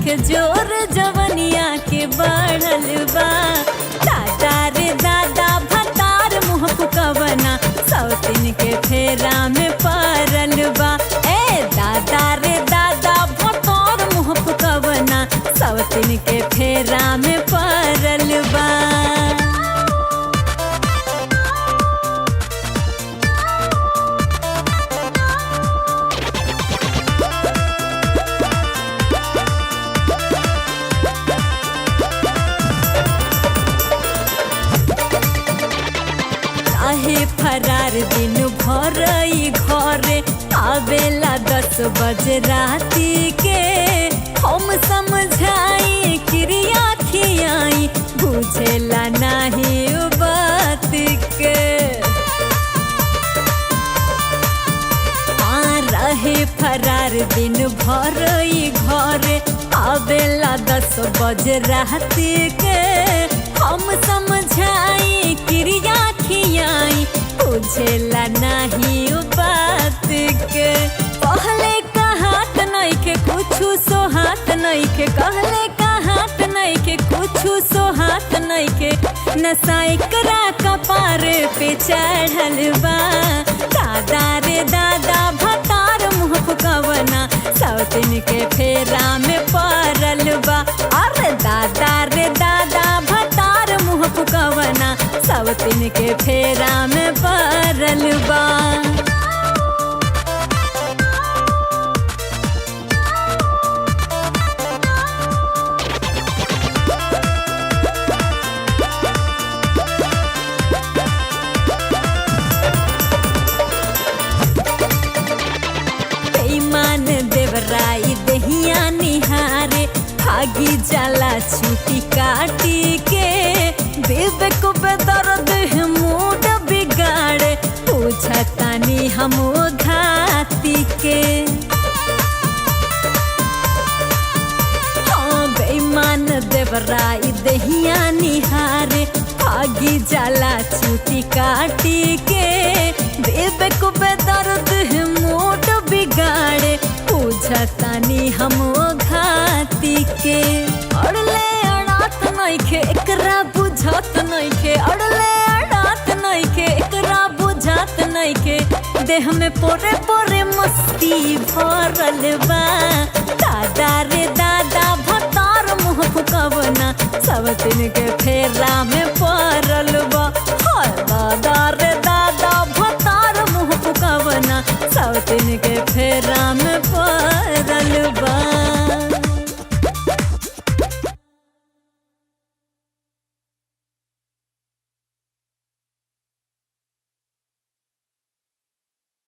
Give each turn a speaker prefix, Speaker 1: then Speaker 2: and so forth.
Speaker 1: नइखे जोर जवनिया के बढ़ल बा। दादा रे दादा भतार मुँह फुकवना सौतीन के फेरा में पड़ल बा। ए दादा रे दादा भतार मुँह फुकवना सौतीन के फेरा में पड़ल बा। आहे फरार दिन भर घरे आवेला 10 बजे राती के। हम समझाई क्रिया खियाई बुझेला नहीं बात के। रहे फरार दिन भर घरे आवेला 10 बजे राती के। हम समझाई क्रिया खियाई बुझेला नहीं बात के। पहले कहात नइखे कुछु सोहात नइखे, कहले कहात नइखे कुछु सोहात नइखे। नशा एकरा कपार पे चढ़ल बा। दादा रे दादा भतार मुँह फुकवना सौतीन के फेरा में पड़ल बा। अरे दादा रे दादा भतार मुँह फुकवना सौतीन के फेरा में पड़ल बा। देवराई दहिया निहारे भागी जाला छुटी काटी के। देवे को बेदर्द मूड बिगाड़े पूछतानी हम घाती के। हाँ बेईमान देवराई दहिया निहारे भागी जाला छुटी काटी के। देवे को बेदर्द मूड बिगाड़े पूछतानी हम घाती के। अड़ले अड़ात नइखे एकरा बुझत नइखे, अड़ले अड़ात नइखे एकरा बुझत नइखे। देह में पोरे पोरे मस्ती भरल बा। दादा रे दादा भतार मुँह फुकवना सौतीन के फेरा में